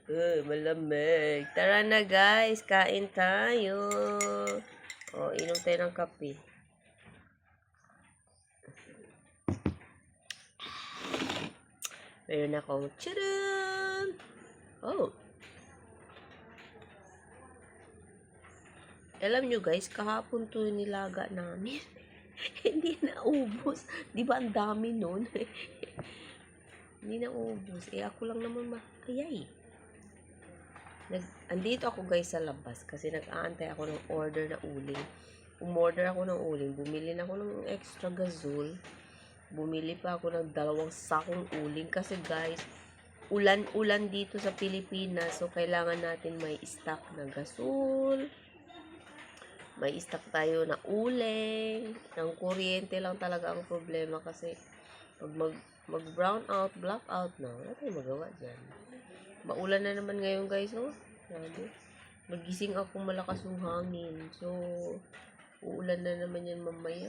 Malamig. Tara na guys, kain tayo. Inom tayo ng kape. Meron akong tcharan! Alam nyo guys, kahapon to yung nilaga namin. Hindi na ubos. Di ba ang dami nun? Hindi na ubos. Ako lang naman ayay. Andito ako guys sa labas kasi nag-aantay ako ng order na uling. Umorder ako ng uling. Bumili na ako ng extra gasol. Bumili pa ako ng 2 sakong uling kasi guys, ulan-ulan dito sa Pilipinas. So, kailangan natin may stock na gasol. May stock tayo na uling. Ang kuryente lang talaga ang problema kasi pag mag-brown out, black out na, wala tayong magawa dyan. Maulan na naman ngayon guys, Sabi, magising ako malakas yung hangin. So, uulan na naman yan mamaya.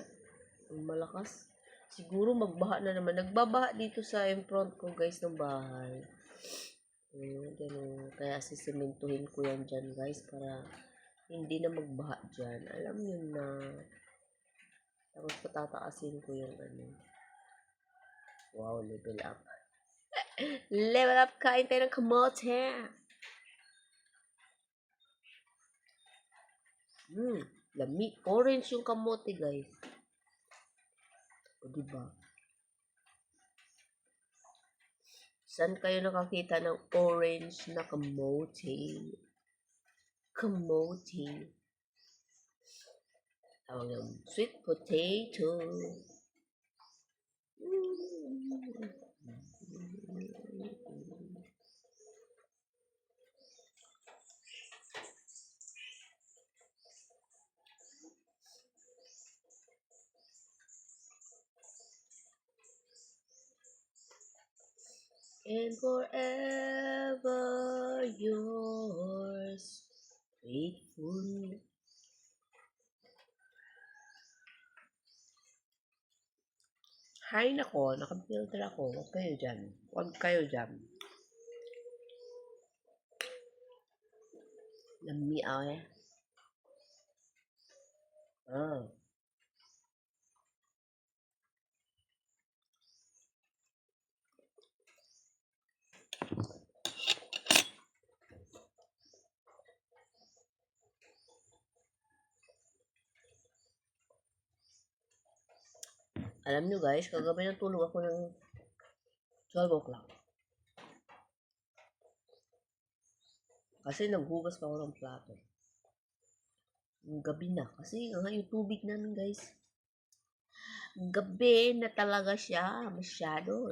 Malakas. Siguro magbaha na naman. Nagbabaha dito sa in front ko guys ng bahay. Ganun. Kaya sisimentuhin ko yan dyan guys para hindi na magbaha dyan. Alam nyo na. Tapos patataasin ko yung Wow, level up. Level up, kain tayo ng kamote. Lami. Orange yung kamote, guys. O, diba? Saan kayo nakakita ng orange na kamote? Kamote. Tawag ng sweet potato. And forever yours, faithful. Hay nako, nakapilter ako. Huwag kayo dyan. Lami Alam nyo guys, kagabi natulog ako ng 12 o'clock. Kasi naghugas pa ako ng plato. Gabi na. Kasi yung tubig namin guys. Gabi na talaga siya. Masyado.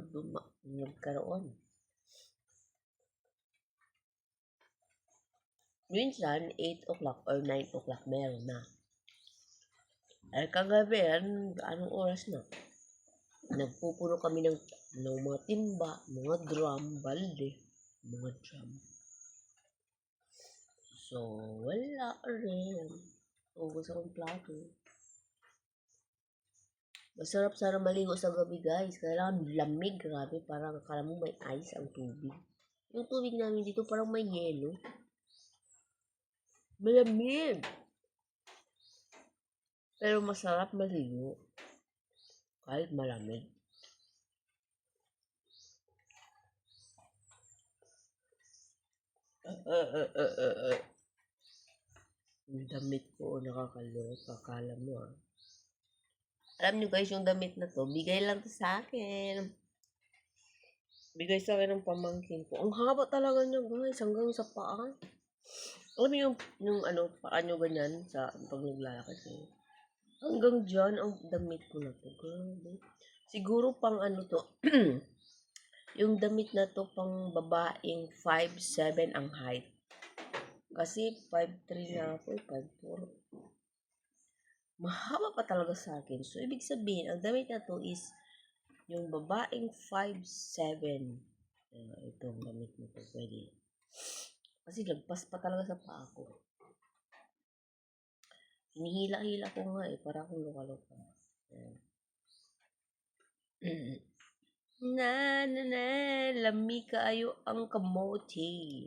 Nagkaroon. Minsan, 8 o'clock or 9 o'clock meron na. Kagabi, anong oras na? Nagpupuno kami ng mga timba, mga drum, balde, mga drum. So, wala rin. Ubus akong plato. Masarap sana maligo sa gabi guys. Kailangan lamig, grabe. Parang akala mo may ice ang tubig. Yung tubig namin dito parang may yelo. Malamig. Pero masarap maligo. Kahit malamig. Yung damit ko nakakaloko. Akala mo Alam nyo guys, yung damit na to, bigay lang to sa akin. Bigay sa akin ng pamangkin ko. Ang haba talaga niya guys, hanggang sa paa. Alam mo yung paa nyo ganyan sa pag naglalakad kayo. Hanggang dyan, ang damit ko na to. Grabe. Siguro pang to. Yung damit na to pang babaeng 5'7" ang height. Kasi 5'3" na ako, 5'4". Mahaba pa talaga sa akin. So, ibig sabihin, ang damit na to is yung babaeng 5'7". Itong damit na to, pwede. Kasi lagpas pa talaga sa paa ko. Hinihila-hila ko nga para akong luka-luka. Na, lami kaayo ang kamote.